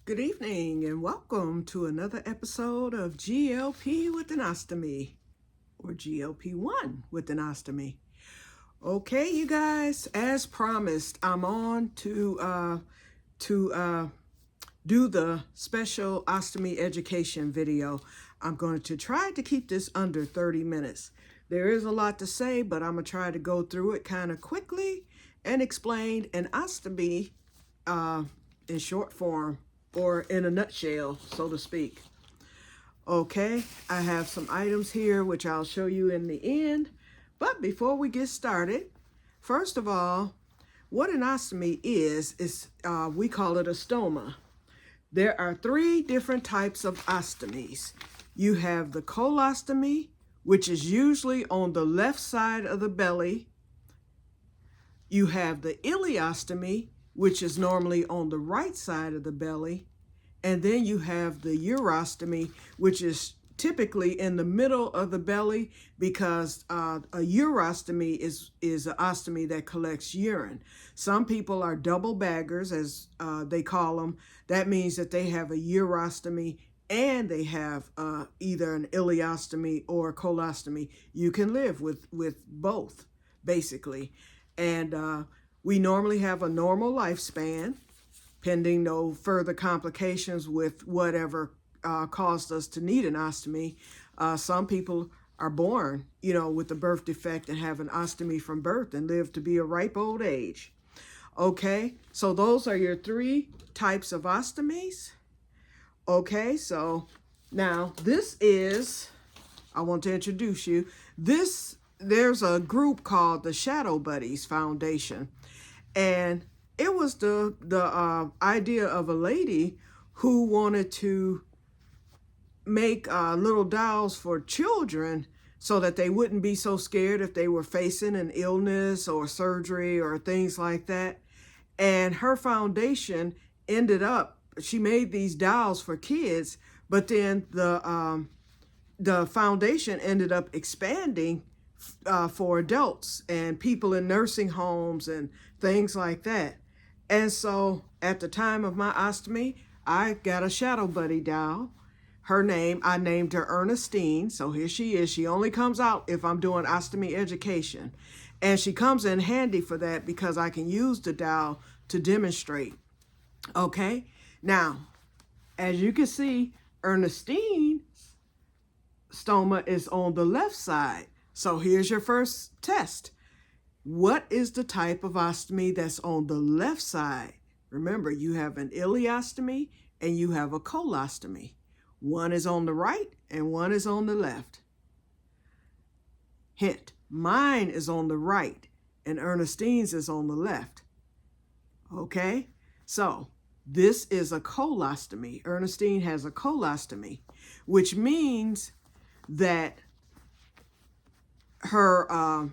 Good evening and welcome to another episode of GLP with an Ostomy, or GLP-1 with an Ostomy. Okay, you guys, as promised, I'm on to do the special ostomy education video. I'm going to try to keep this under 30 minutes. There is a lot to say, but I'm going to try to go through it kind of quickly and explain an ostomy in short form, or in a nutshell, so to speak. Okay, I have some items here which I'll show you in the end. But before we get started, first of all, what an ostomy is we call it a stoma. There are three different types of ostomies. You have the colostomy, which is usually on the left side of the belly. You have the ileostomy, which is normally on the right side of the belly. And then you have the urostomy, which is typically in the middle of the belly, because a urostomy is an ostomy that collects urine. Some people are double baggers, as they call them. That means that they have a urostomy and they have either an ileostomy or a colostomy. You can live with both, basically. And we normally have a normal lifespan, pending no further complications with whatever caused us to need an ostomy. Some people are born, with a birth defect and have an ostomy from birth and live to be a ripe old age. Okay, so those are your three types of ostomies. Okay, so now I want to introduce you. There's a group called the Shadow Buddies Foundation, and it was the idea of a lady who wanted to make little dolls for children so that they wouldn't be so scared if they were facing an illness or surgery or things like that. And her foundation she made these dolls for kids, but then the foundation ended up expanding for adults and people in nursing homes and things like that. And so at the time of my ostomy, I got a Shadow Buddy doll. I named her Ernestine. So here she is. She only comes out if I'm doing ostomy education. And she comes in handy for that because I can use the doll to demonstrate. Okay. Now, as you can see, Ernestine's stoma is on the left side. So here's your first test. What is the type of ostomy that's on the left side? Remember, you have an ileostomy and you have a colostomy. One is on the right and one is on the left. Hint, mine is on the right and Ernestine's is on the left. Okay, so this is a colostomy. Ernestine has a colostomy, which means that a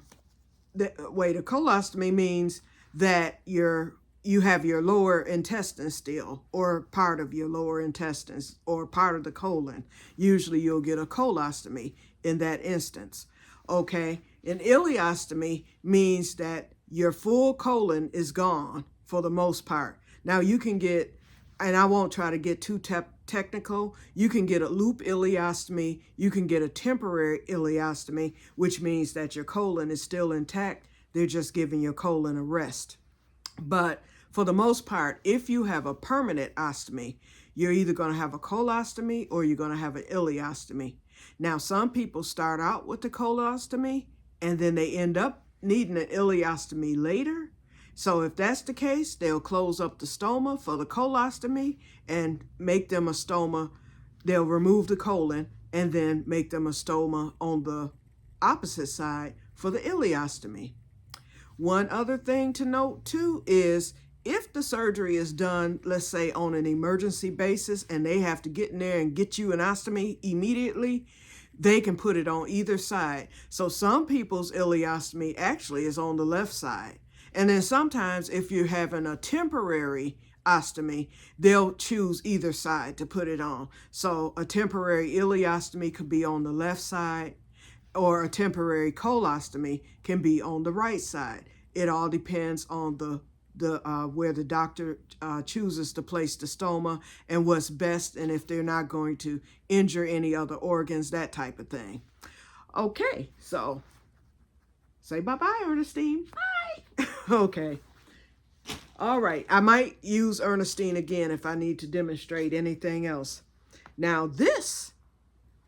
colostomy means that you have your lower intestine still, or part of your lower intestines, or part of the colon. Usually you'll get a colostomy in that instance. Okay, an ileostomy means that your full colon is gone for the most part. Now you can get, and I won't try to get too technical, you can get a loop ileostomy, you can get a temporary ileostomy, which means that your colon is still intact. They're just giving your colon a rest. But for the most part, if you have a permanent ostomy, you're either going to have a colostomy or you're going to have an ileostomy. Now, some people start out with the colostomy and then they end up needing an ileostomy later. So if that's the case, they'll close up the stoma for the colostomy and make them a stoma. They'll remove the colon and then make them a stoma on the opposite side for the ileostomy. One other thing to note too is if the surgery is done, let's say on an emergency basis, and they have to get in there and get you an ostomy immediately, they can put it on either side. So some people's ileostomy actually is on the left side. And then sometimes if you're having a temporary ostomy, they'll choose either side to put it on. So a temporary ileostomy could be on the left side, or a temporary colostomy can be on the right side. It all depends on the the where the doctor chooses to place the stoma and what's best, and if they're not going to injure any other organs, that type of thing. Okay, so say bye-bye, Ernestine. Bye. Okay. All right, I might use Ernestine again if I need to demonstrate anything else. Now this,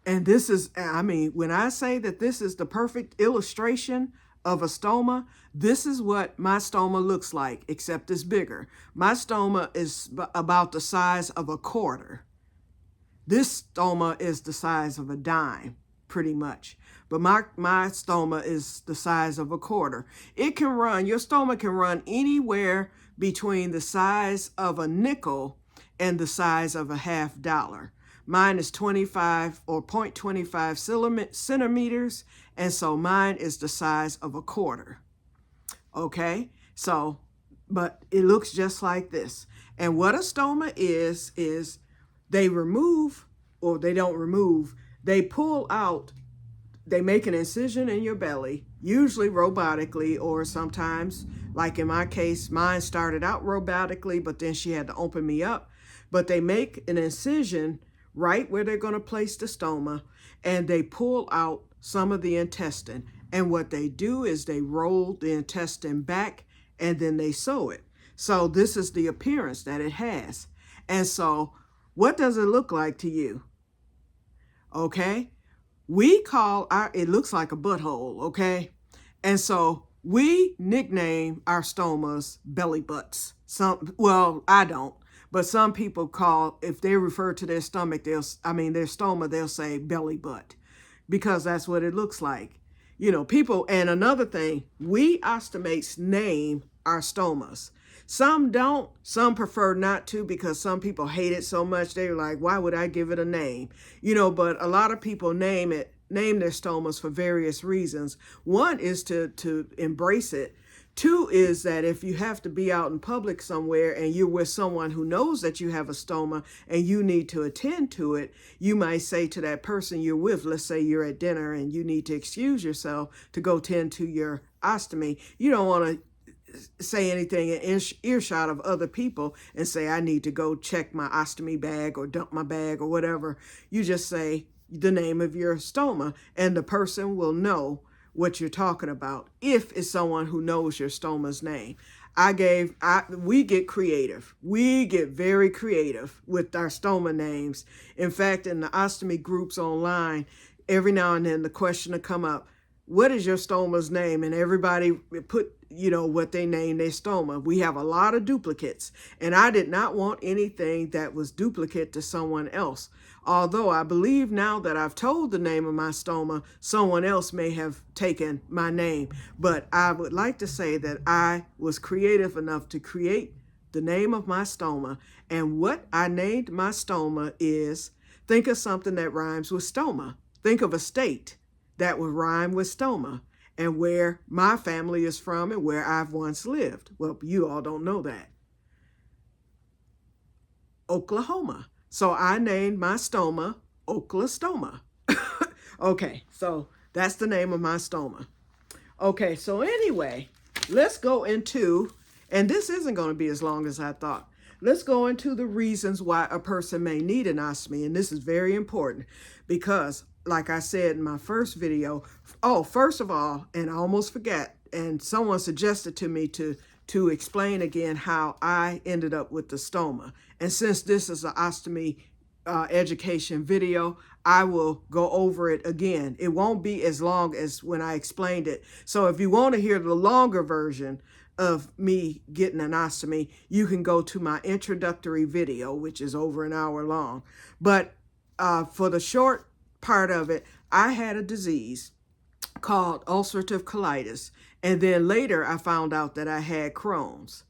and this is, I mean, when I say that this is the perfect illustration of a stoma, this is what my stoma looks like, except it's bigger. My stoma is about the size of a quarter. This stoma is the size of a dime, pretty much. But my stoma is the size of a quarter. It can run, your stoma can run anywhere between the size of a nickel and the size of a $50. Mine is 25 or 0.25 centimeters, and so mine is the size of a quarter. Okay, so, but it looks just like this. And what a stoma is they remove, or they don't remove, they pull out, they make an incision in your belly, usually robotically, or sometimes, like in my case, mine started out robotically, but then she had to open me up. But they make an incision right where they're going to place the stoma, and they pull out some of the intestine. And what they do is they roll the intestine back, and then they sew it. So this is the appearance that it has. And so what does it look like to you? Okay, we call it looks like a butthole, okay? And so we nickname our stomas belly butts. Well, I don't, but some people call, if they refer to their stomach, their stoma, they'll say belly butt, because that's what it looks like. You know, people, and another thing, we ostomates name our stomas. Some don't, some prefer not to, because some people hate it so much, they're like, why would I give it a name? You know, but a lot of people name their stomas for various reasons. One is to embrace it. Two is that if you have to be out in public somewhere and you're with someone who knows that you have a stoma and you need to attend to it, you might say to that person you're with, let's say you're at dinner and you need to excuse yourself to go tend to your ostomy. You don't want to say anything in earshot of other people and say, I need to go check my ostomy bag or dump my bag or whatever. You just say the name of your stoma, and the person will know what you're talking about if it's someone who knows your stoma's name. We get creative. We get very creative with our stoma names. In fact, in the ostomy groups online, every now and then the question will come up, what is your stoma's name? And everybody put, you know, what they name their stoma. We have a lot of duplicates, and I did not want anything that was duplicate to someone else. Although I believe now that I've told the name of my stoma, someone else may have taken my name. But I would like to say that I was creative enough to create the name of my stoma. And what I named my stoma is, think of something that rhymes with stoma. Think of a state that would rhyme with stoma, and where my family is from and where I've once lived. Well, you all don't know that. Oklahoma. So I named my stoma Oklastoma. Okay, so that's the name of my stoma. Okay, so anyway, let's go into, and this isn't going to be as long as I thought. Let's go into the reasons why a person may need an ostomy, and this is very important because, like I said in my first video, first of all, and I almost forgot, and someone suggested to me to explain again how I ended up with the stoma. And since this is an ostomy education video, I will go over it again. It won't be as long as when I explained it. So if you want to hear the longer version of me getting an ostomy, you can go to my introductory video, which is over an hour long. But for the short part of it, I had a disease called ulcerative colitis, and then later I found out that I had Crohn's.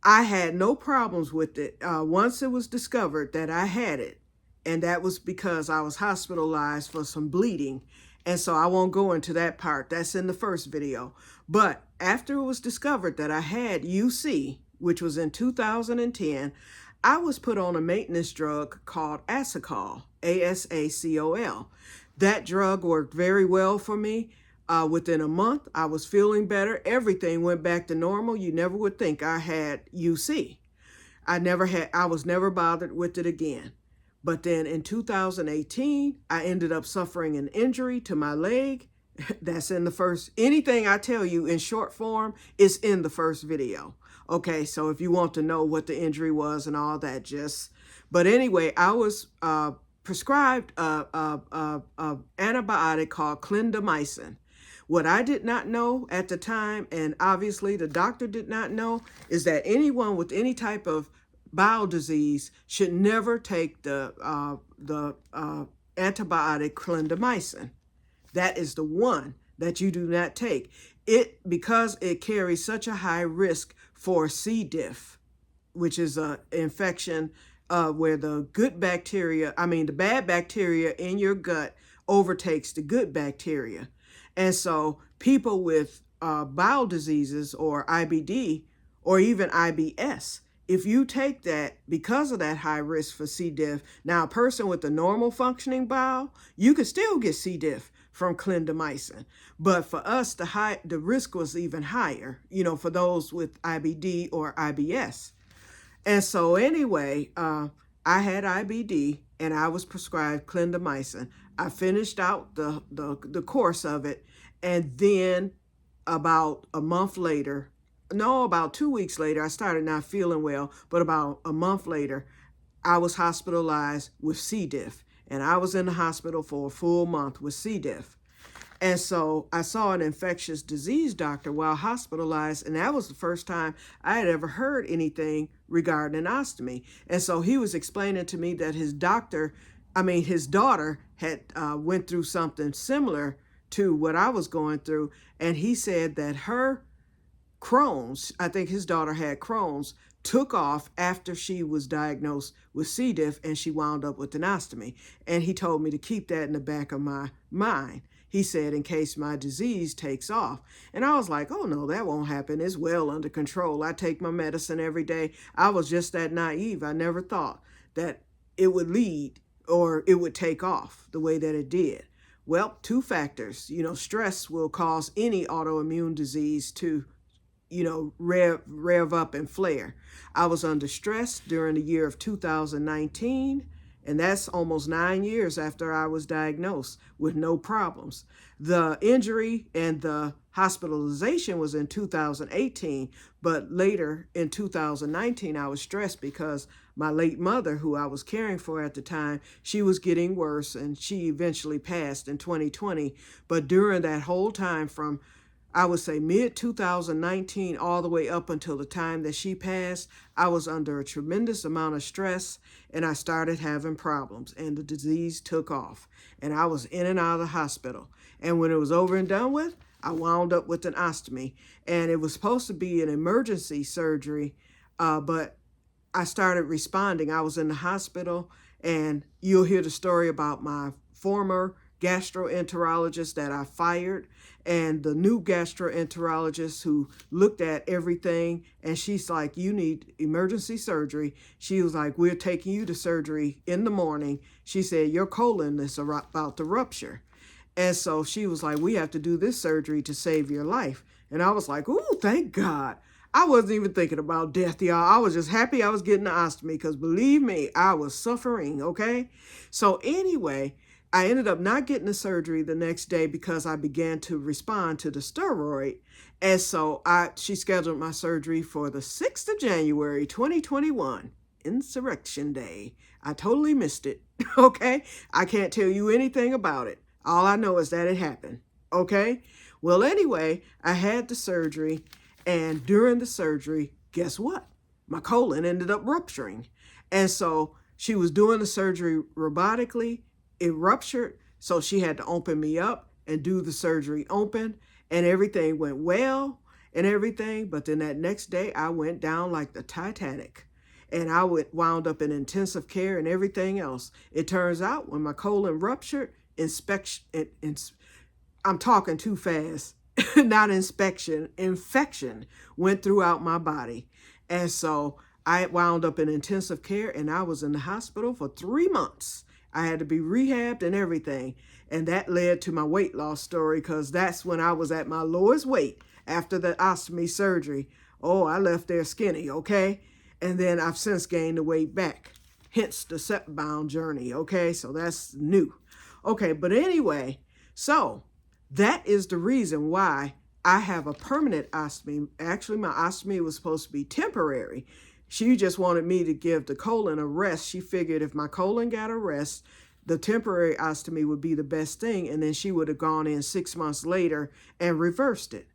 I had no problems with it once it was discovered that I had it, and that was because I was hospitalized for some bleeding, and so I won't go into that part. That's in the first video. But after it was discovered that I had UC, which was in 2010, I was put on a maintenance drug called Asacol, ASACOL. That drug worked very well for me. Within a month, I was feeling better. Everything went back to normal. You never would think I had UC. I was never bothered with it again. But then in 2018, I ended up suffering an injury to my leg. That's in the first, anything I tell you in short form is in the first video. Okay, so if you want to know what the injury was and all that, but anyway, I was prescribed a antibiotic called clindamycin. What I did not know at the time, and obviously the doctor did not know, is that anyone with any type of bowel disease should never take the antibiotic clindamycin. That is the one that you do not take. Because it carries such a high risk for C. diff, which is an infection where the bad bacteria in your gut overtakes the good bacteria. And so people with bowel diseases or IBD or even IBS, if you take that because of that high risk for C. diff, now a person with a normal functioning bowel, you could still get C. diff from clindamycin. But for us, the risk was even higher, for those with IBD or IBS. And so anyway, I had IBD and I was prescribed clindamycin. I finished out the course of it. And then about a month later, about 2 weeks later, I started not feeling well. But about a month later, I was hospitalized with C. diff. And I was in the hospital for a full month with C. diff. And so I saw an infectious disease doctor while hospitalized, and that was the first time I had ever heard anything regarding an ostomy. And so he was explaining to me that his daughter had went through something similar to what I was going through. And he said that her Crohn's, I think his daughter had Crohn's, took off after she was diagnosed with C. diff, and she wound up with an ostomy. And he told me to keep that in the back of my mind. He said, in case my disease takes off. And I was like, oh no, that won't happen. It's well under control. I take my medicine every day. I was just that naive. I never thought that it would lead or it would take off the way that it did. Well, two factors. Stress will cause any autoimmune disease to rev up and flare. I was under stress during the year of 2019, and that's almost 9 years after I was diagnosed with no problems. The injury and the hospitalization was in 2018, but later in 2019, I was stressed because my late mother, who I was caring for at the time, she was getting worse, and she eventually passed in 2020. But during that whole time from I would say mid-2019 all the way up until the time that she passed, I was under a tremendous amount of stress, and I started having problems, and the disease took off, and I was in and out of the hospital. And when it was over and done with, I wound up with an ostomy, and it was supposed to be an emergency surgery, but I started responding. I was in the hospital, and you'll hear the story about my former gastroenterologist that I fired, and the new gastroenterologist who looked at everything, and she's like, you need emergency surgery. She was like, we're taking you to surgery in the morning. She said, your colon is about to rupture. And so she was like, we have to do this surgery to save your life. And I was like, ooh, thank God. I wasn't even thinking about death, y'all. I was just happy I was getting the ostomy because believe me, I was suffering, okay? So anyway, I ended up not getting the surgery the next day because I began to respond to the steroid. And so she scheduled my surgery for the 6th of January, 2021, Insurrection Day. I totally missed it, okay? I can't tell you anything about it. All I know is that it happened, okay? Well, anyway, I had the surgery, and during the surgery, guess what? My colon ended up rupturing. And so she was doing the surgery robotically. It ruptured, so she had to open me up and do the surgery open, and everything went well and everything. But then that next day, I went down like the Titanic, and I wound up in intensive care and everything else. It turns out when my colon ruptured, I'm talking too fast, not inspection, infection went throughout my body. And so I wound up in intensive care, and I was in the hospital for 3 months. I had to be rehabbed and everything. And that led to my weight loss story, because that's when I was at my lowest weight after the ostomy surgery. Oh, I left there skinny, okay? And then I've since gained the weight back. Hence the step-bound journey, okay? So that's new. Okay, but anyway, so that is the reason why I have a permanent ostomy. Actually, my ostomy was supposed to be temporary. She just wanted me to give the colon a rest. She figured if my colon got a rest, the temporary ostomy would be the best thing, and then she would have gone in 6 months later and reversed it.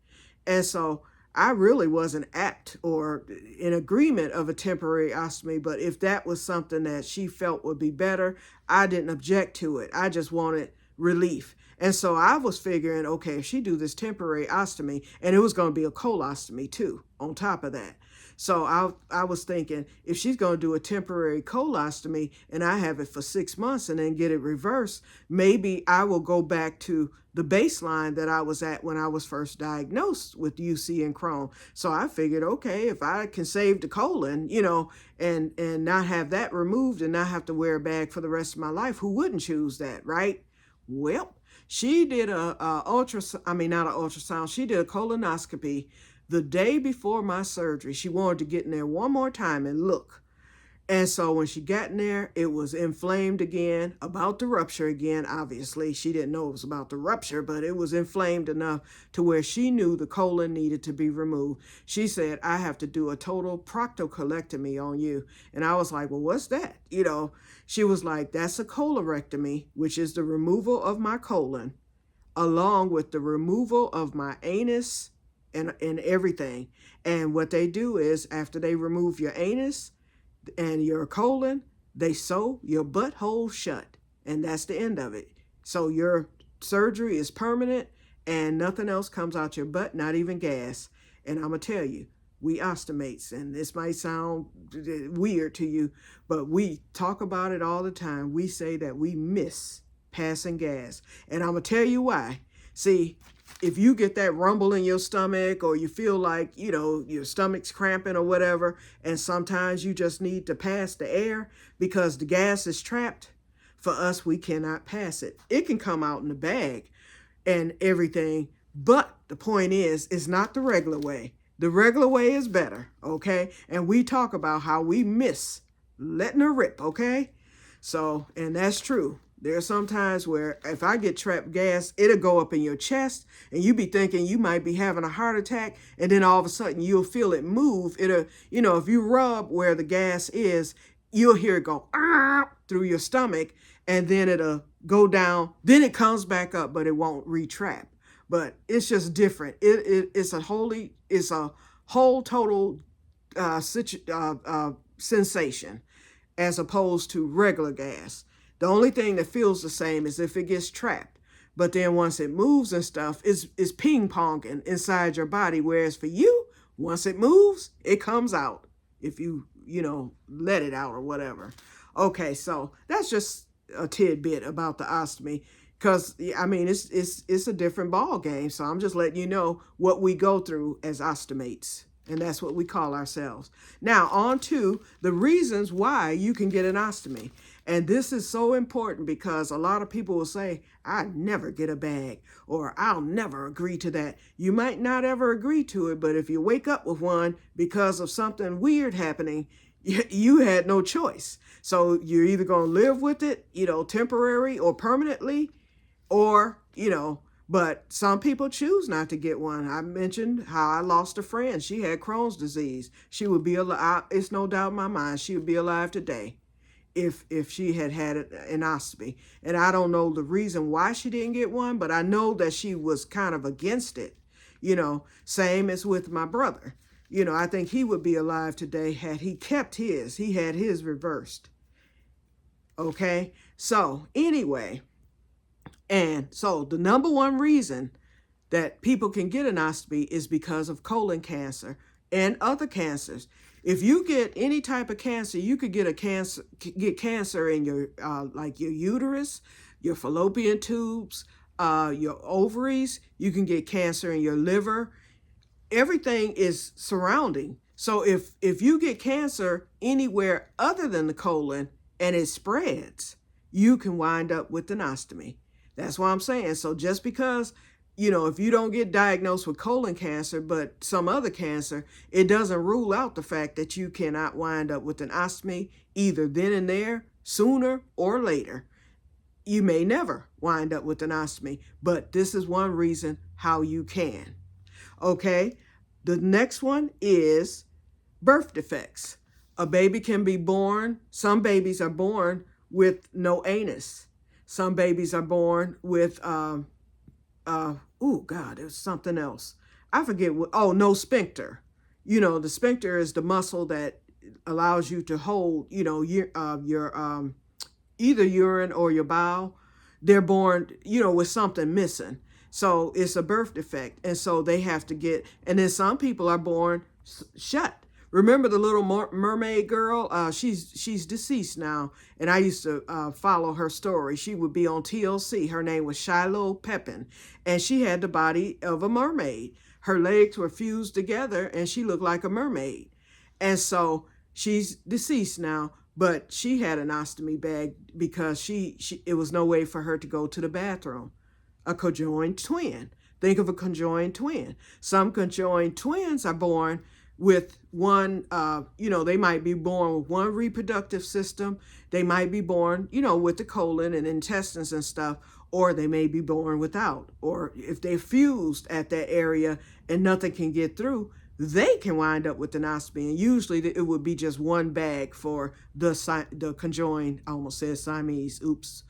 And so I really wasn't apt or in agreement of a temporary ostomy, but if that was something that she felt would be better, I didn't object to it. I just wanted relief. And so I was figuring, okay, if she do this temporary ostomy, and it was going to be a colostomy too, on top of that. So I was thinking, if she's going to do a temporary colostomy and I have it for 6 months and then get it reversed, maybe I will go back to the baseline that I was at when I was first diagnosed with UC and Crohn. So I figured, okay, if I can save the colon, you know, and not have that removed and not have to wear a bag for the rest of my life, who wouldn't choose that, right? Well, she did not an ultrasound, she did a colonoscopy the day before my surgery. She wanted to get in there one more time and look. And so when she got in there, it was inflamed again, about to rupture again. Obviously, she didn't know it was about to rupture, but it was inflamed enough to where she knew the colon needed to be removed. She said, I have to do a total proctocolectomy on you. And I was like, well, what's that? You know, she was like, that's a colorectomy, which is the removal of my colon, along with the removal of my anus and everything. And what they do is, after they remove your anus and your colon, they sew your butthole shut, and that's the end of it. So your surgery is permanent and nothing else comes out your butt, not even gas. And I'm gonna tell you, we ostomates, and this might sound weird to you, but we talk about it all the time. We say that we miss passing gas, and I'm gonna tell you why. See, if you get that rumble in your stomach, or you feel like, you know, your stomach's cramping or whatever, and sometimes you just need to pass the air because the gas is trapped, for us, we cannot pass it. It can come out in the bag and everything, but the point is, it's not the regular way. The regular way is better, okay? And we talk about how we miss letting her rip, okay? So, and that's true. There are some times where if I get trapped gas, it'll go up in your chest and you be thinking you might be having a heart attack, and then all of a sudden you'll feel it move. It'll, you know, if you rub where the gas is, you'll hear it go through your stomach, and then it'll go down. Then it comes back up, but it won't retrap. But it's just different. It's a whole total sensation as opposed to regular gas. The only thing that feels the same is if it gets trapped. But then once it moves and stuff, it's ping-ponging inside your body. Whereas for you, once it moves, it comes out. If you know, let it out or whatever. Okay, so that's just a tidbit about the ostomy. Because, I mean, it's a different ball game. So I'm just letting you know what we go through as ostomates. And that's what we call ourselves. Now, on to the reasons why you can get an ostomy. And this is so important because a lot of people will say, I never get a bag, or I'll never agree to that. You might not ever agree to it, but if you wake up with one because of something weird happening, you had no choice. So you're either going to live with it, you know, temporary or permanently, or, you know, but some people choose not to get one. I mentioned how I lost a friend. She had Crohn's disease. She would be alive. It's no doubt in my mind she would be alive today if she had had an ostomy. And I don't know the reason why she didn't get one, but I know that she was kind of against it. You know, same as with my brother. You know, I think he would be alive today had he kept his. He had his reversed. Okay? So, anyway, and so the number one reason that people can get an ostomy is because of colon cancer and other cancers. If you get any type of cancer, you could get cancer in your like your uterus, your fallopian tubes, your ovaries. You can get cancer in your liver. Everything is surrounding. So if you get cancer anywhere other than the colon and it spreads, you can wind up with an ostomy. That's what I'm saying. So just because, if you don't get diagnosed with colon cancer, but some other cancer, it doesn't rule out the fact that you cannot wind up with an ostomy either then and there, sooner or later. You may never wind up with an ostomy, but this is one reason how you can. Okay, the next one is birth defects. A baby can be born, some babies are born with no anus. Some babies are born with, there's something else. I forget what, no sphincter. The sphincter is the muscle that allows you to hold, your either urine or your bowel. They're born, with something missing. So it's a birth defect. And so they have to get, and then some people are born shut. Remember the little mermaid girl? She's deceased now, and I used to follow her story. She would be on TLC. Her name was Shiloh Pepin, and she had the body of a mermaid. Her legs were fused together, and she looked like a mermaid. And so she's deceased now, but she had an ostomy bag because it was no way for her to go to the bathroom. A conjoined twin. Think of a conjoined twin. Some conjoined twins are born with one, they might be born with one reproductive system. They might be born, with the colon and intestines and stuff, or they may be born without. Or if they're fused at that area and nothing can get through, they can wind up with an ostomy. And usually it would be just one bag for the conjoined, I almost said Siamese, oops.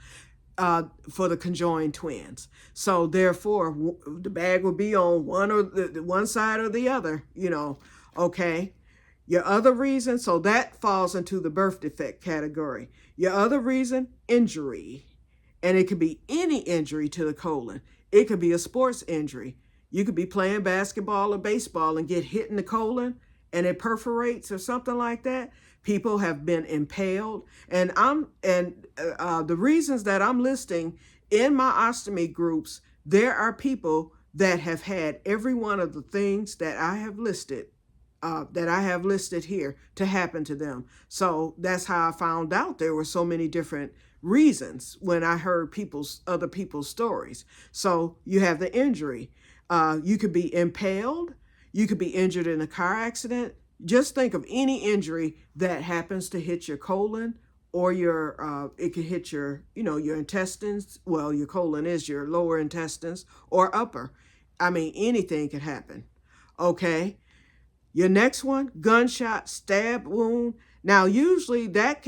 For the conjoined twins. So therefore, the bag will be on one side or the other, okay? Your other reason, so that falls into the birth defect category. Your other reason, injury. And it could be any injury to the colon. It could be a sports injury. You could be playing basketball or baseball and get hit in the colon and it perforates or something like that. People have been impaled, and the reasons that I'm listing in my ostomy groups, there are people that have had every one of the things that I have listed here to happen to them. So that's how I found out there were so many different reasons when I heard other people's stories. So you have the injury. You could be impaled. You could be injured in a car accident. Just think of any injury that happens to hit your colon or it could hit your intestines. Well, your colon is your lower intestines or upper. I mean, anything could happen. Okay. Your next one, gunshot, stab wound. Now, usually that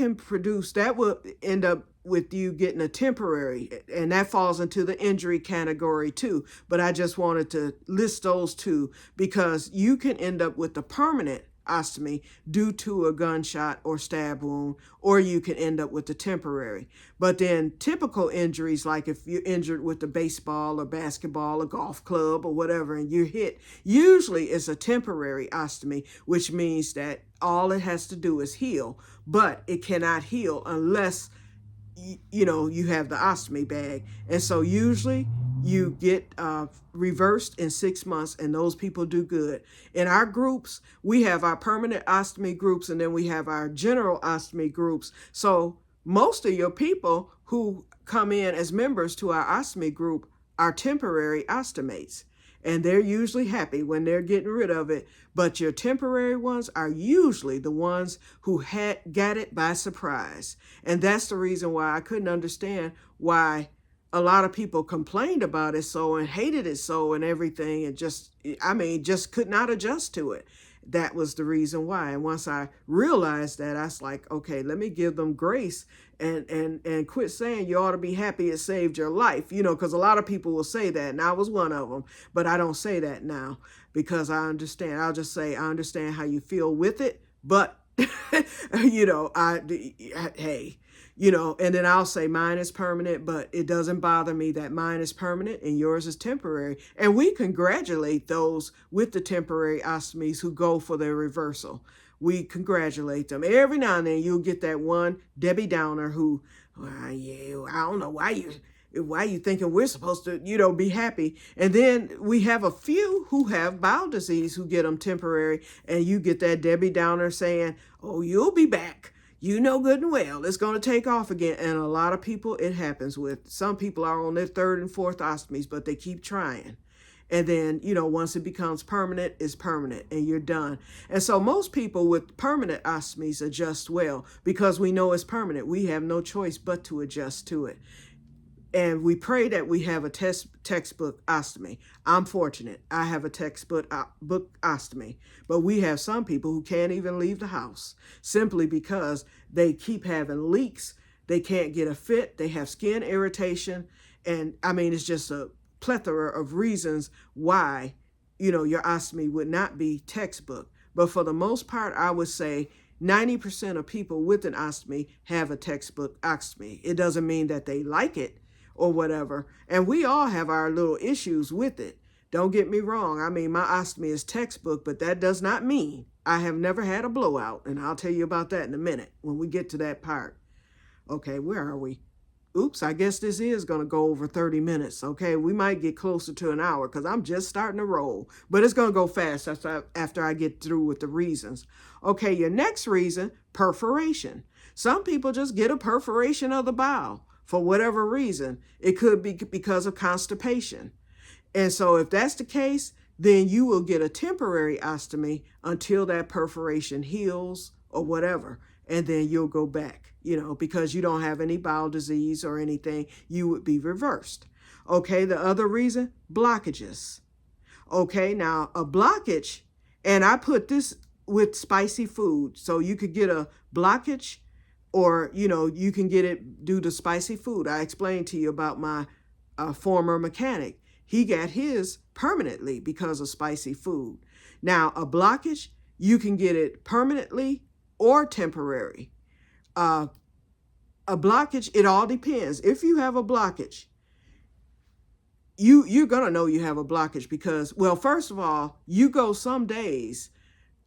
will end up with you getting a temporary, and that falls into the injury category too. But I just wanted to list those two because you can end up with a permanent ostomy due to a gunshot or stab wound, or you can end up with the temporary. But then typical injuries, like if you're injured with a baseball or basketball or golf club or whatever, and you're hit, usually it's a temporary ostomy, which means that all it has to do is heal, but it cannot heal unless you have the ostomy bag. And so usually you get reversed in 6 months, and those people do good. In our groups, we have our permanent ostomy groups, and then we have our general ostomy groups. So most of your people who come in as members to our ostomy group are temporary ostomates. And they're usually happy when they're getting rid of it. But your temporary ones are usually the ones who got it by surprise. And that's the reason why I couldn't understand why a lot of people complained about it so and hated it so and everything. And just could not adjust to it. That was the reason why. And once I realized that, I was like, okay, let me give them grace and quit saying you ought to be happy it saved your life, because a lot of people will say that, and I was one of them, but I don't say that now because I understand. I'll just say I understand how you feel with it, but and then I'll say mine is permanent, but it doesn't bother me that mine is permanent and yours is temporary. And we congratulate those with the temporary ostomies who go for their reversal. We congratulate them. Every now and then you'll get that one Debbie Downer who, I don't know why you thinking we're supposed to, be happy. And then we have a few who have bowel disease who get them temporary, and you get that Debbie Downer saying, oh, you'll be back. you know good and well it's going to take off again. And a lot of people it happens with. Some people are on their third and fourth ostomies, but they keep trying. And then, once it becomes permanent, it's permanent and you're done. And so most people with permanent ostomies adjust well because we know it's permanent. We have no choice but to adjust to it. And we pray that we have a textbook ostomy. I'm fortunate. I have a textbook book ostomy. But we have some people who can't even leave the house simply because they keep having leaks. They can't get a fit. They have skin irritation. And I mean, it's just a plethora of reasons why, your ostomy would not be textbook. But for the most part, I would say 90% of people with an ostomy have a textbook ostomy. It doesn't mean that they like it or whatever. And we all have our little issues with it. Don't get me wrong. I mean, my ostomy is textbook, but that does not mean I have never had a blowout. And I'll tell you about that in a minute when we get to that part. Okay, where are we? Oops, I guess this is going to go over 30 minutes. Okay, we might get closer to an hour because I'm just starting to roll. But it's going to go fast after I get through with the reasons. Okay, your next reason, perforation. Some people just get a perforation of the bowel for whatever reason. It could be because of constipation. And so if that's the case, then you will get a temporary ostomy until that perforation heals or whatever. And then you'll go back, because you don't have any bowel disease or anything, you would be reversed. Okay, the other reason, blockages. Okay, now a blockage, and I put this with spicy food. So you could get a blockage or, you can get it due to spicy food. I explained to you about my former mechanic. He got his permanently because of spicy food. Now, a blockage, you can get it permanently or temporary. A blockage, it all depends. If you have a blockage, you're going to know you have a blockage because, well, first of all, you go some days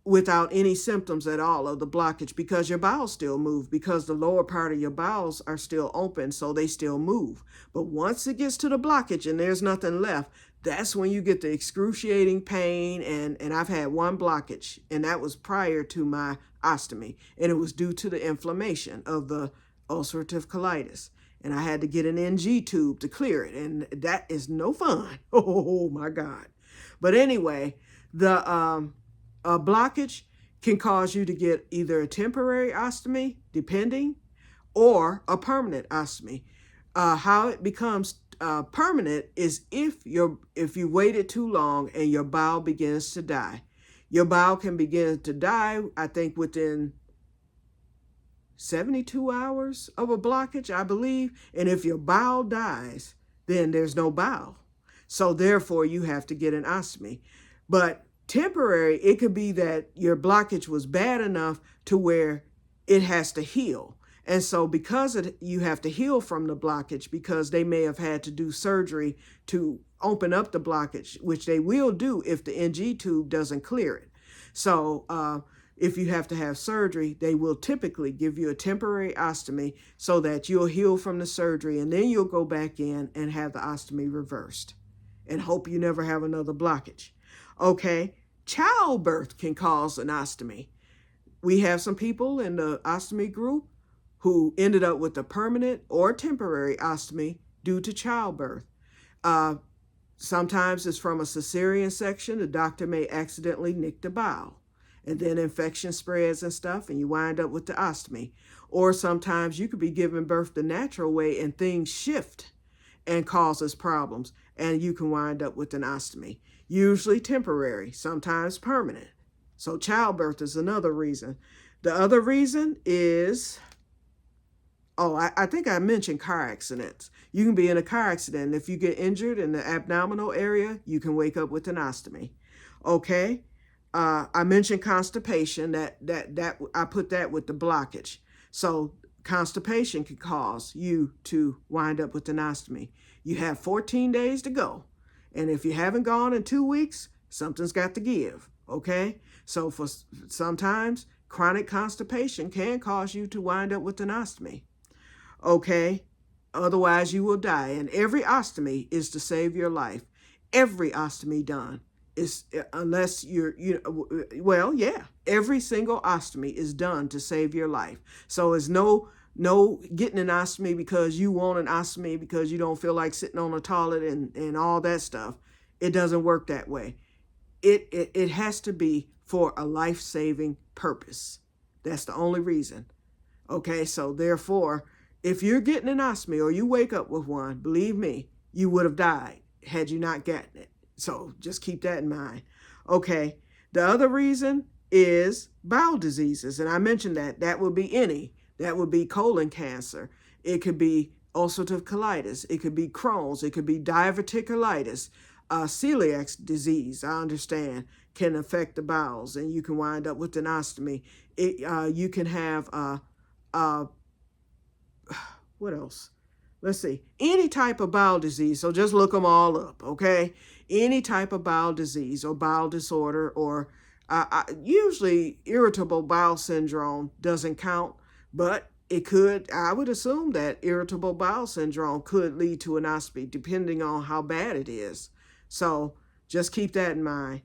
without any symptoms at all of the blockage because your bowels still move, because the lower part of your bowels are still open, so they still move. But once it gets to the blockage and there's nothing left, that's when you get the excruciating pain. And I've had one blockage, and that was prior to my ostomy, and it was due to the inflammation of the ulcerative colitis. And I had to get an NG tube to clear it, and that is no fun. Oh my God. But anyway, the a blockage can cause you to get either a temporary ostomy, depending, or a permanent ostomy. How it becomes permanent is if you waited too long and your bowel begins to die. Your bowel can begin to die, I think, within 72 hours of a blockage, I believe. And if your bowel dies, then there's no bowel. So therefore, you have to get an ostomy. But temporary, it could be that your blockage was bad enough to where it has to heal. And so because you have to heal from the blockage, because they may have had to do surgery to open up the blockage, which they will do if the NG tube doesn't clear it. So if you have to have surgery, they will typically give you a temporary ostomy so that you'll heal from the surgery, and then you'll go back in and have the ostomy reversed and hope you never have another blockage. Okay, childbirth can cause an ostomy. We have some people in the ostomy group who ended up with a permanent or temporary ostomy due to childbirth. Sometimes it's from a cesarean section. The doctor may accidentally nick the bowel, and then infection spreads and stuff, and you wind up with the ostomy. Or sometimes you could be giving birth the natural way and things shift and causes problems, and you can wind up with an ostomy. Usually temporary, sometimes permanent. So childbirth is another reason. The other reason is, I think I mentioned car accidents. You can be in a car accident. If you get injured in the abdominal area, you can wake up with an ostomy. Okay. I mentioned constipation, that I put that with the blockage. So constipation can cause you to wind up with an ostomy. You have 14 days to go. And if you haven't gone in 2 weeks, something's got to give, okay? So for sometimes chronic constipation can cause you to wind up with an ostomy, okay? Otherwise you will die. And every ostomy is to save your life. Every ostomy done It's unless well, yeah, every single ostomy is done to save your life. So it's no getting an ostomy because you want an ostomy because you don't feel like sitting on a toilet and all that stuff. It doesn't work that way. It has to be for a life-saving purpose. That's the only reason. Okay, so therefore, if you're getting an ostomy or you wake up with one, believe me, you would have died had you not gotten it. So just keep that in mind. Okay, the other reason is bowel diseases. And I mentioned that would be any. That would be colon cancer. It could be ulcerative colitis. It could be Crohn's. It could be diverticulitis. Celiac disease, I understand, can affect the bowels and you can wind up with an ostomy. You can have, what else? Let's see, any type of bowel disease. So just look them all up, okay? Any type of bowel disease or bowel disorder or usually irritable bowel syndrome doesn't count, but it could, I would assume that irritable bowel syndrome could lead to an ostomy depending on how bad it is. So just keep that in mind.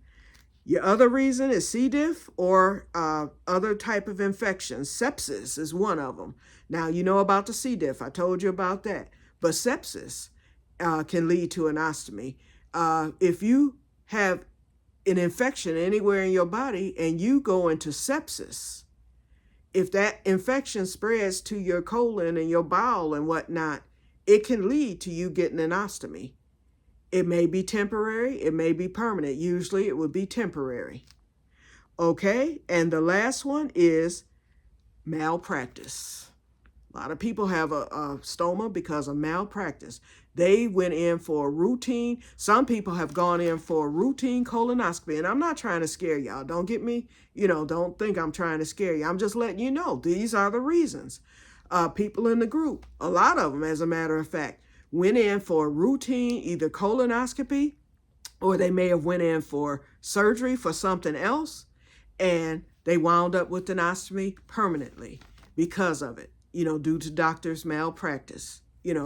Your other reason is C. diff or other type of infection. Sepsis is one of them. Now, you know about the C. diff. I told you about that. But sepsis can lead to an ostomy. If you have an infection anywhere in your body and you go into sepsis, if that infection spreads to your colon and your bowel and whatnot, it can lead to you getting an ostomy. It may be temporary, it may be permanent. Usually it would be temporary. Okay, and the last one is malpractice. A lot of people have a stoma because of malpractice. They went in for a routine. Some people have gone in for a routine colonoscopy. And I'm not trying to scare y'all. Don't get me, don't think I'm trying to scare you. I'm just letting you know these are the reasons. People in the group, a lot of them, as a matter of fact, went in for a routine, either colonoscopy, or they may have went in for surgery for something else, and they wound up with an ostomy permanently because of it, due to doctors' malpractice.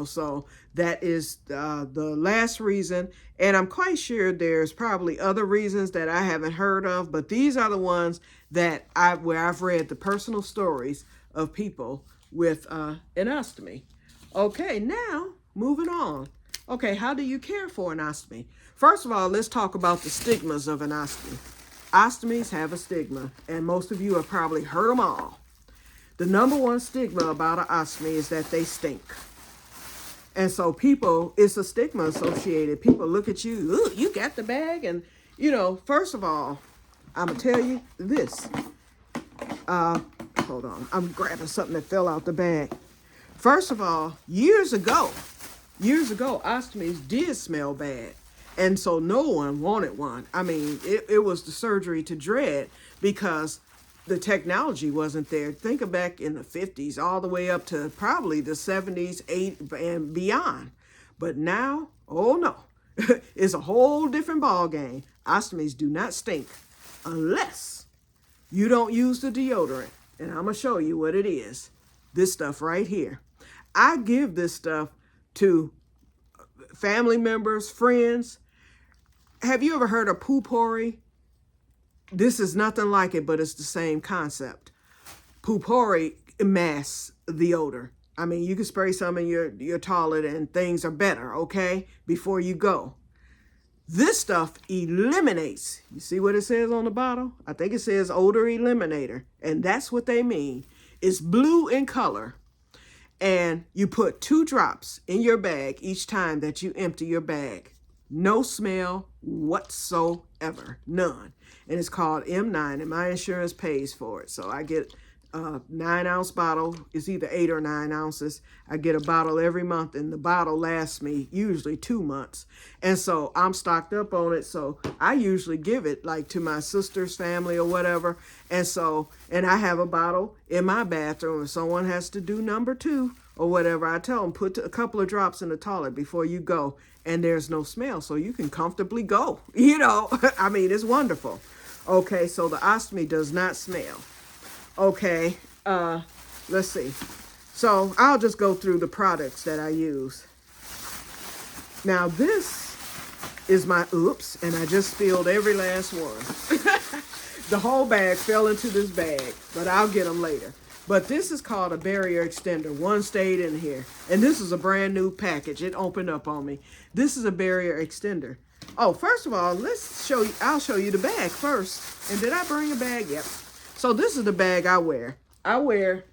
So that is the last reason. And I'm quite sure there's probably other reasons that I haven't heard of, but these are the ones that where I've read the personal stories of people with an ostomy. Okay, now moving on. Okay, how do you care for an ostomy? First of all, let's talk about the stigmas of an ostomy. Ostomies have a stigma, and most of you have probably heard them all. The number one stigma about an ostomy is that they stink. And so it's a stigma associated. People look at you, ooh, you got the bag. And, first of all, I'm going to tell you this. Hold on. I'm grabbing something that fell out the bag. First of all, years ago, ostomies did smell bad. And so no one wanted one. I mean, it was the surgery to dread because the technology wasn't there. Think back in the 50s, all the way up to probably the 70s, 80s, and beyond. But now, oh no, it's a whole different ball game. Ostomies do not stink unless you don't use the deodorant. And I'm going to show you what it is. This stuff right here. I give this stuff to family members, friends. Have you ever heard of poo-pourri? This is nothing like it, but it's the same concept. Poo-pourri masks the odor. I mean, you can spray some in your toilet and things are better, okay, before you go. This stuff eliminates. You see what it says on the bottle? I think it says odor eliminator, and that's what they mean. It's blue in color, and you put 2 drops in your bag each time that you empty your bag. No smell whatsoever, none. And it's called M9, and my insurance pays for it. So I get a 9-ounce bottle. It's either 8 or 9 ounces. I get a bottle every month, and the bottle lasts me usually 2 months. And so I'm stocked up on it. So I usually give it like to my sister's family or whatever. And I have a bottle in my bathroom. If someone has to do number 2 or whatever, I tell them put a couple of drops in the toilet before you go. And there's no smell, so you can comfortably go. I mean, it's wonderful. Okay, so the ostomy does not smell. Okay, let's see. So I'll just go through the products that I use. Now this is my, oops, and I just spilled every last one. The whole bag fell into this bag, but I'll get them later. But this is called a barrier extender. One stayed in here. And this is a brand new package. It opened up on me. This is a barrier extender. Oh, first of all, I'll show you the bag first. And did I bring a bag? Yep. So this is the bag I wear.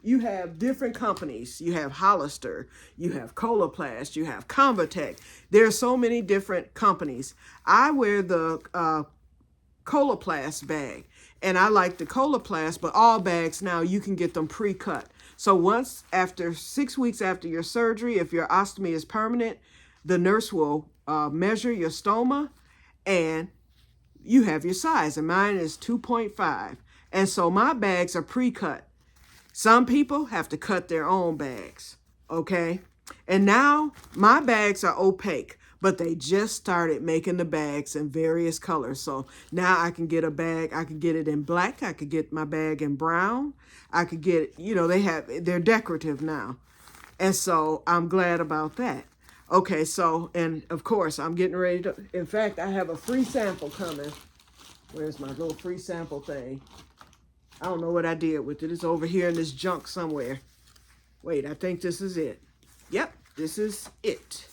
You have different companies. You have Hollister, you have Coloplast, you have Convatec. There are so many different companies. I wear the Coloplast bag, and I like the Coloplast, but all bags now you can get them pre-cut. So after 6 weeks after your surgery, if your ostomy is permanent, the nurse will measure your stoma, and you have your size, and mine is 2.5. And so my bags are pre-cut. Some people have to cut their own bags, okay? And now my bags are opaque, but they just started making the bags in various colors. So now I can get a bag, I can get it in black, I could get my bag in brown, I could get, they're decorative now. And so I'm glad about that. Okay, so, and of course, I'm getting ready to, in fact, I have a free sample coming. Where's my little free sample thing? I don't know what I did with it. It's over here in this junk somewhere. Wait, I think this is it. Yep, this is it.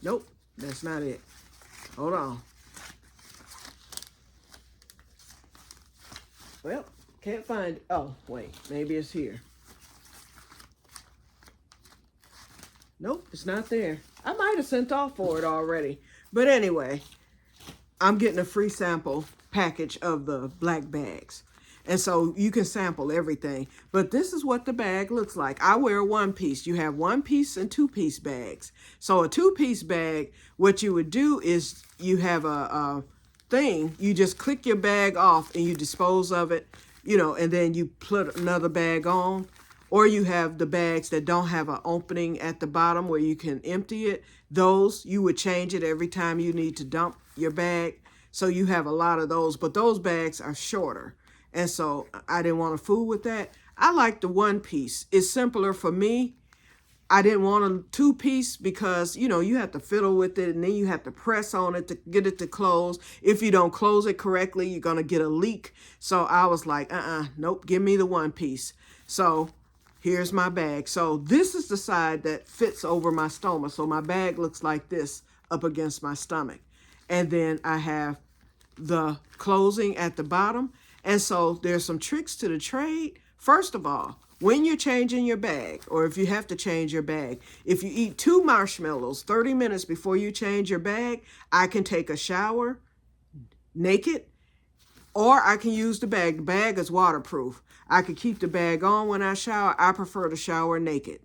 Nope, that's not it. Hold on. Well, can't find it. Oh, wait, maybe it's here. Nope, it's not there. I might have sent off for it already. But anyway, I'm getting a free sample package of the black bags. And so you can sample everything. But this is what the bag looks like. I wear a one-piece. You have one-piece and two-piece bags. So a two-piece bag, what you would do is you have a thing. You just click your bag off and you dispose of it, and then you put another bag on. Or you have the bags that don't have an opening at the bottom where you can empty it. Those, you would change it every time you need to dump your bag. So you have a lot of those, but those bags are shorter. And so I didn't want to fool with that. I like the one piece. It's simpler for me. I didn't want a two piece because, you have to fiddle with it and then you have to press on it to get it to close. If you don't close it correctly, you're going to get a leak. So I was like, nope, give me the one piece. So here's my bag. So this is the side that fits over my stoma. So my bag looks like this up against my stomach. And then I have the closing at the bottom. And so there's some tricks to the trade. First of all, when you're changing your bag, or if you have to change your bag, if you eat 2 marshmallows 30 minutes before you change your bag, I can take a shower naked, or I can use the bag. The bag is waterproof. I could keep the bag on when I shower. I prefer to shower naked.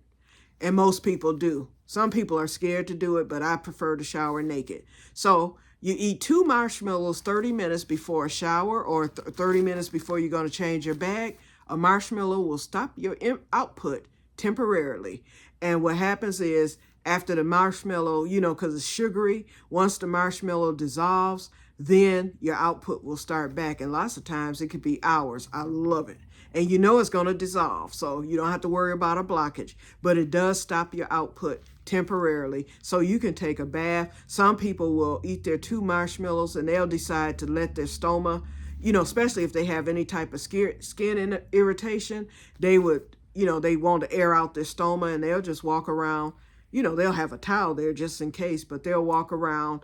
And most people do. Some people are scared to do it, but I prefer to shower naked. So you eat 2 marshmallows 30 minutes before a shower or 30 minutes before you're going to change your bag. A marshmallow will stop your output temporarily. And what happens is after the marshmallow, because it's sugary, once the marshmallow dissolves, then your output will start back. And lots of times it could be hours. I love it. And it's going to dissolve, so you don't have to worry about a blockage. But it does stop your output temporarily, so you can take a bath. Some people will eat their 2 marshmallows and they'll decide to let their stoma, especially if they have any type of skin irritation, they would, they want to air out their stoma and they'll just walk around, they'll have a towel there just in case, but they'll walk around,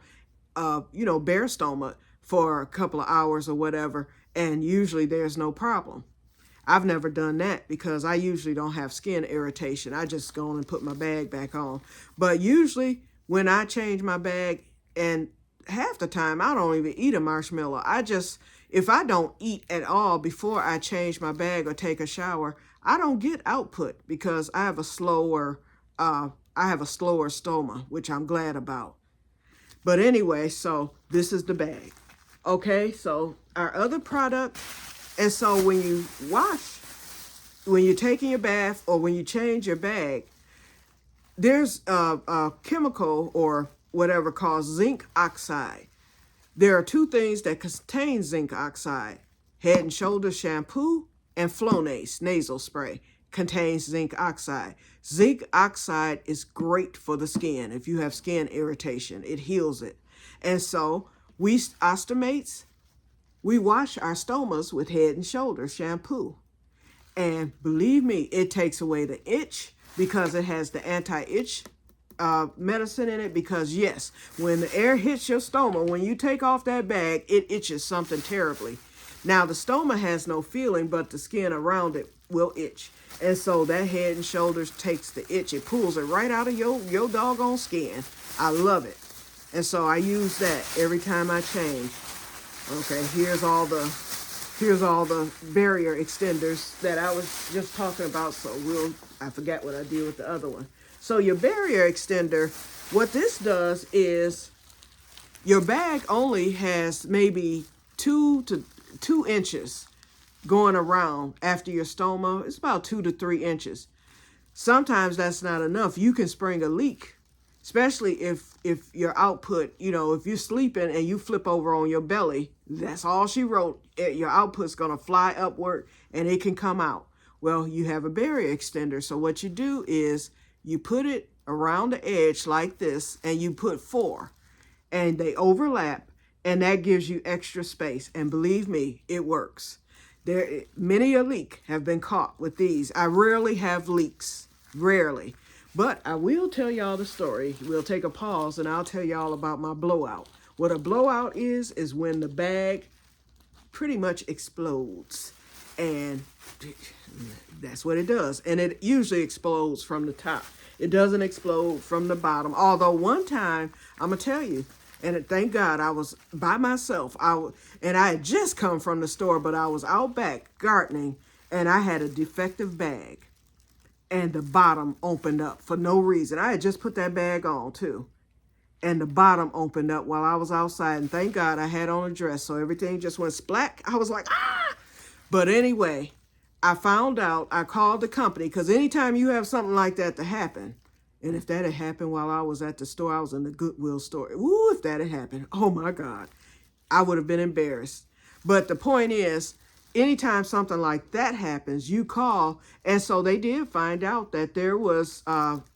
bare stoma for a couple of hours or whatever, and usually there's no problem. I've never done that because I usually don't have skin irritation. I just go on and put my bag back on. But usually when I change my bag, and half the time I don't even eat a marshmallow. If I don't eat at all before I change my bag or take a shower, I don't get output because I have a slower stoma, which I'm glad about. But anyway, so this is the bag. Okay, so our other product. And so when you wash, when you're taking your bath or when you change your bag, there's a chemical or whatever called zinc oxide. There are 2 things that contain zinc oxide: Head and Shoulders shampoo and Flonase nasal spray contains zinc oxide. Zinc oxide is great for the skin. If you have skin irritation, it heals it. And so we ostomates, we wash our stomas with Head and Shoulders shampoo. And believe me, it takes away the itch because it has the anti-itch medicine in it. Because yes, when the air hits your stoma, when you take off that bag, it itches something terribly. Now the stoma has no feeling, but the skin around it will itch. And so that Head and Shoulders takes the itch. It pulls it right out of your doggone skin. I love it. And so I use that every time I change. Okay, here's all the barrier extenders that I was just talking about. So I forgot what I did with the other one. So your barrier extender, what this does is your bag only has maybe 2 to 2 inches going around after your stoma. It's about 2 to 3 inches. Sometimes that's not enough. You can spring a leak, especially if your output, if you're sleeping and you flip over on your belly, that's all she wrote. Your output's going to fly upward and it can come out. Well, you have a barrier extender. So what you do is you put it around the edge like this, and you put 4, and they overlap, and that gives you extra space. And believe me, it works. Many a leak have been caught with these. I rarely have leaks, rarely. But I will tell y'all the story. We'll take a pause, and I'll tell y'all about my blowout. What a blowout is when the bag pretty much explodes. And that's what it does. And it usually explodes from the top. It doesn't explode from the bottom. Although one time, I'm going to tell you, and thank God I was by myself. And I had just come from the store, but I was out back gardening, and I had a defective bag. And the bottom opened up for no reason. I had just put that bag on too. And the bottom opened up while I was outside. And thank God I had on a dress. So everything just went splack. I was like, ah! But anyway, I found out, I called the company, because anytime you have something like that to happen, and if that had happened while I was at the store, I was in the Goodwill store. Ooh, if that had happened, oh my God, I would have been embarrassed. But the point is, anytime something like that happens, you call. And so they did find out that there was,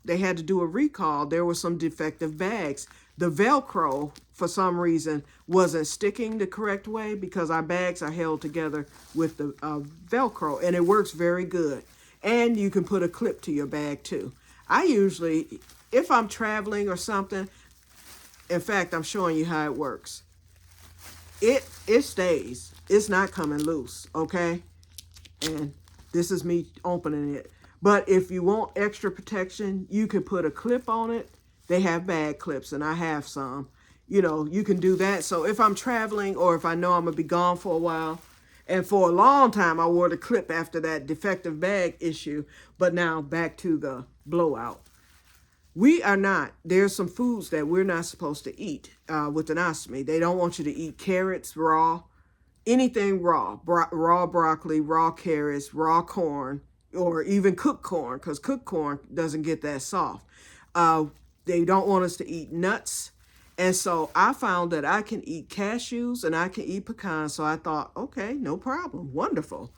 they had to do a recall. There were some defective bags. The Velcro, for some reason, wasn't sticking the correct way, because our bags are held together with the Velcro, and it works very good. And you can put a clip to your bag too. I usually, if I'm traveling or something, in fact, I'm showing you how it works. It stays. It's not coming loose, okay? And this is me opening it. But if you want extra protection, you can put a clip on it. They have bag clips, and I have some. You can do that. So if I'm traveling, or if I know I'm going to be gone for a while, and for a long time, I wore the clip after that defective bag issue. But now back to the blowout. There's some foods that we're not supposed to eat with an ostomy. They don't want you to eat carrots raw, anything raw, raw broccoli, raw carrots, raw corn, or even cooked corn, because cooked corn doesn't get that soft. They don't want us to eat nuts. And so I found that I can eat cashews and I can eat pecans. So I thought, okay, no problem. Wonderful.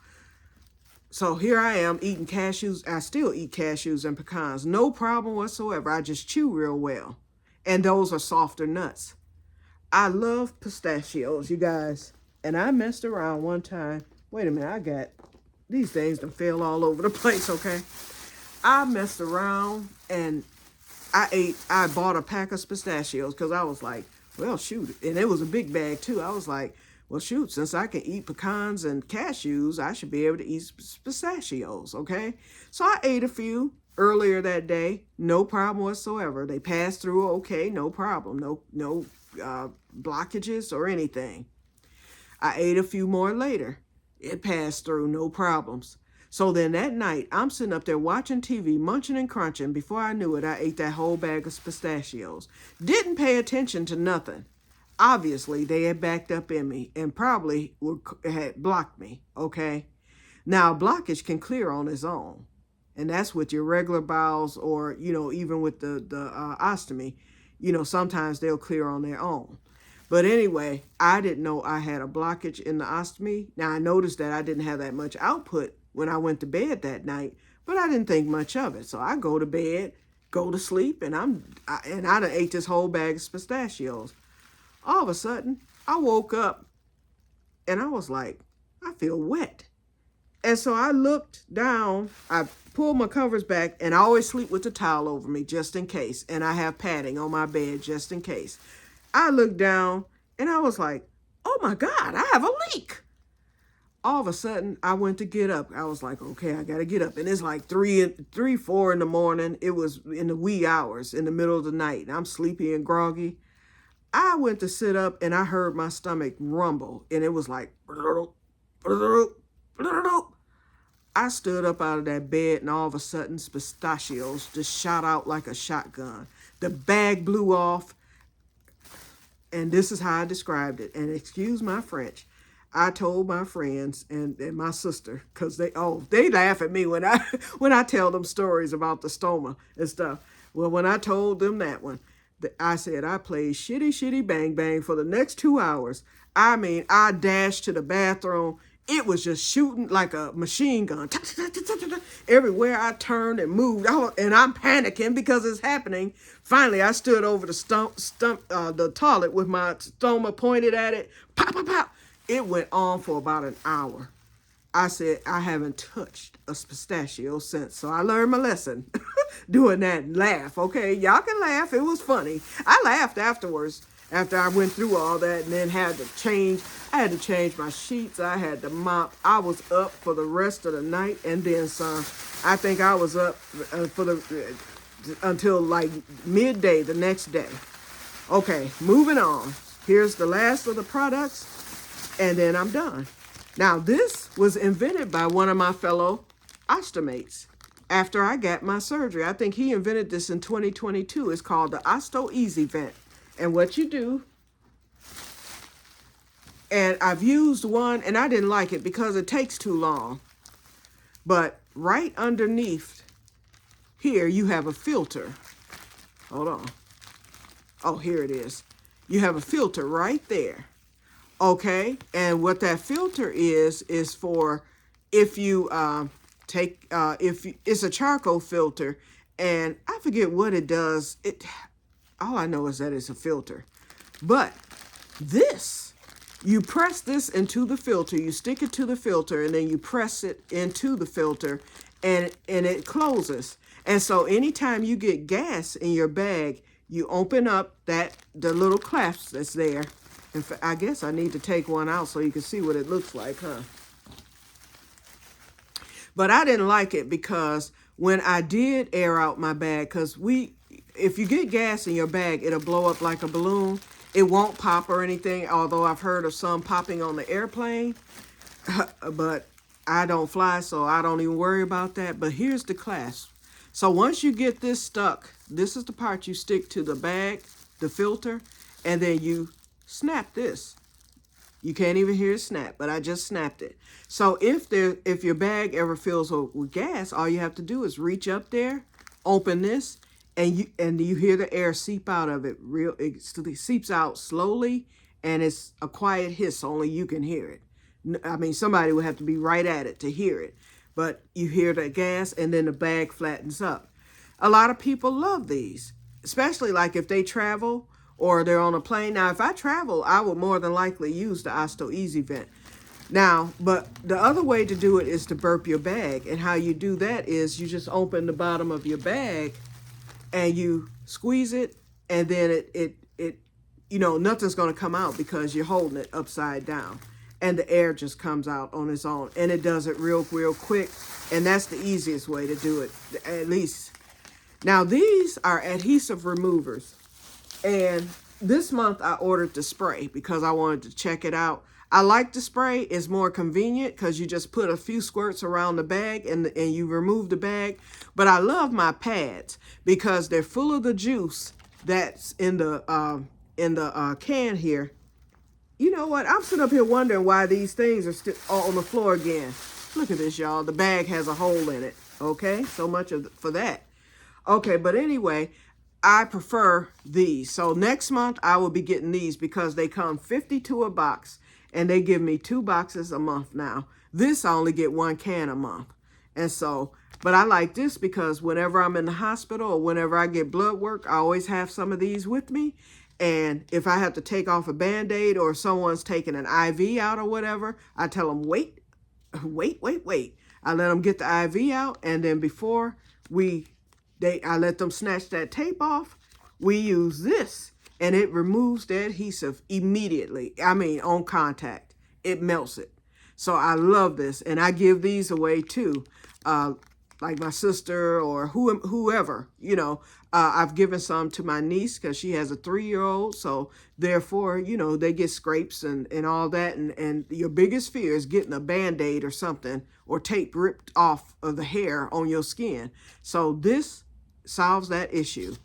So here I am eating cashews. I still eat cashews and pecans. No problem whatsoever. I just chew real well. And those are softer nuts. I love pistachios, you guys. And I messed around one time. Wait a minute, these things that fell all over the place, okay? I messed around and I bought a pack of pistachios, because I was like, well, shoot. And it was a big bag too. I was like, well, shoot, since I can eat pecans and cashews, I should be able to eat pistachios, okay? So I ate a few earlier that day, no problem whatsoever. They passed through okay, no problem, no blockages or anything. I ate a few more later. It passed through, no problems. So then that night, I'm sitting up there watching TV, munching and crunching. Before I knew it, I ate that whole bag of pistachios. Didn't pay attention to nothing. Obviously, they had backed up in me and probably had blocked me, okay? Now, blockage can clear on its own. And that's with your regular bowels, or, even with the ostomy. Sometimes they'll clear on their own. But anyway, I didn't know I had a blockage in the ostomy. Now, I noticed that I didn't have that much output when I went to bed that night, But I didn't think much of it. So I go to bed, go to sleep, and I done ate this whole bag of pistachios. All of a sudden, I woke up and I was like, I feel wet. And so I looked down, I pulled my covers back, and I always sleep with the towel over me just in case. And I have padding on my bed just in case. I looked down and I was like, oh my God, I have a leak. All of a sudden, I went to get up. I was like, okay, I got to get up. And it's like 4 in the morning. It was in the wee hours in the middle of the night. And I'm sleepy and groggy. I went to sit up and I heard my stomach rumble. And it was like, I stood up out of that bed and all of a sudden pistachios just shot out like a shotgun. The bag blew off. And this is how I described it. And excuse my French. I told my friends and my sister, because they laugh at me when I tell them stories about the stoma and stuff. Well, when I told them that one, I said I played shitty, shitty, bang, bang for the next 2 hours. I mean, I dashed to the bathroom. It was just shooting like a machine gun. Everywhere I turned and moved, and I'm panicking because it's happening. Finally, I stood over the toilet with my stoma pointed at it. Pop, pop, pop. It went on for about an hour. I said, I haven't touched a pistachio since. So I learned my lesson doing that and laugh. Okay, y'all can laugh. It was funny. I laughed afterwards after I went through all that and then had to change. I had to change my sheets. I had to mop. I was up for the rest of the night and then some. I think I was up until like midday the next day. Okay, moving on. Here's the last of the products. And then I'm done. Now, this was invented by one of my fellow ostomates after I got my surgery. I think he invented this in 2022. It's called the Ostomy vent. And what you do, and I've used one, and I didn't like it because it takes too long. But right underneath here, you have a filter. Hold on. Oh, here it is. You have a filter right there. Okay, and what that filter is for if you it's a charcoal filter, and I forget what it does. All I know is that it's a filter. But this, you press this into the filter, you stick it to the filter, and then you press it into the filter, and it closes. And so anytime you get gas in your bag, you open up the little clasp that's there. In fact, I guess I need to take one out so you can see what it looks like, huh? But I didn't like it because when I did air out my bag, because if you get gas in your bag, it'll blow up like a balloon. It won't pop or anything, although I've heard of some popping on the airplane. But I don't fly, so I don't even worry about that. But here's the clasp. So once you get this stuck, this is the part you stick to the bag, the filter, and then you snap this. You can't even hear it snap, but I just snapped it. So if your bag ever fills with gas, all you have to do is reach up there, open this, and you hear the air seep out of it. It seeps out slowly, and it's a quiet hiss. Only you can hear it. I mean, somebody would have to be right at it to hear it. But you hear the gas, and then the bag flattens up. A lot of people love these, especially like if they travel or they're on a plane. Now, if I travel, I would more than likely use the Ostomy vent. Now, but the other way to do it is to burp your bag. And how you do that is you just open the bottom of your bag and you squeeze it, and then nothing's going to come out because you're holding it upside down. And the air just comes out on its own. And it does it real quick. And that's the easiest way to do it, at least. Now, these are adhesive removers. And this month I ordered the spray because I wanted to check it out. I like the spray. It's more convenient because you just put a few squirts around the bag and you remove the bag. But I love my pads because they're full of the juice that's in the can here. You know what? I'm sitting up here wondering why these things are still on the floor again. Look at this, y'all. The bag has a hole in it. Okay, so much for that. Okay, but anyway, I prefer these. So next month I will be getting these because they come 52 a box, and they give me 2 boxes a month now. This I only get 1 can a month. And so, but I like this because whenever I'm in the hospital or whenever I get blood work, I always have some of these with me. And if I have to take off a Band-Aid or someone's taking an IV out or whatever, I tell them, wait, wait, wait, wait. I let them get the IV out, and then before I let them snatch that tape off, we use this, and it removes the adhesive immediately. I mean, on contact, it melts it. So I love this, and I give these away too. Like my sister or whoever, you know, I've given some to my niece because she has a 3-year-old. So therefore, you know, they get scrapes and all that. And your biggest fear is getting a Band-Aid or something or tape ripped off of the hair on your skin. So this solves that issue.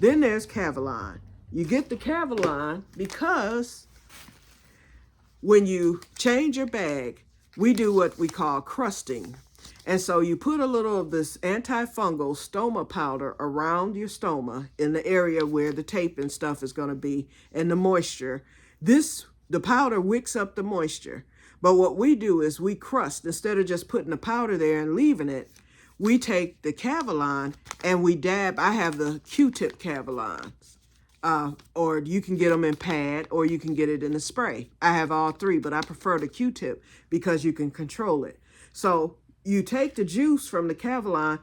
Then there's Cavalon. You get the Cavalon because when you change your bag, we do what we call crusting. And so you put a little of this antifungal stoma powder around your stoma in the area where the tape and stuff is going to be and the moisture. The powder wicks up the moisture. But what we do is we crust. Instead of just putting the powder there and leaving it, we take the Cavalon and we dab. I have the Q-tip Cavalons. Or you can get them in pad or you can get it in a spray. I have all three, but I prefer the Q-tip because you can control it. So you take the juice from the Cavalon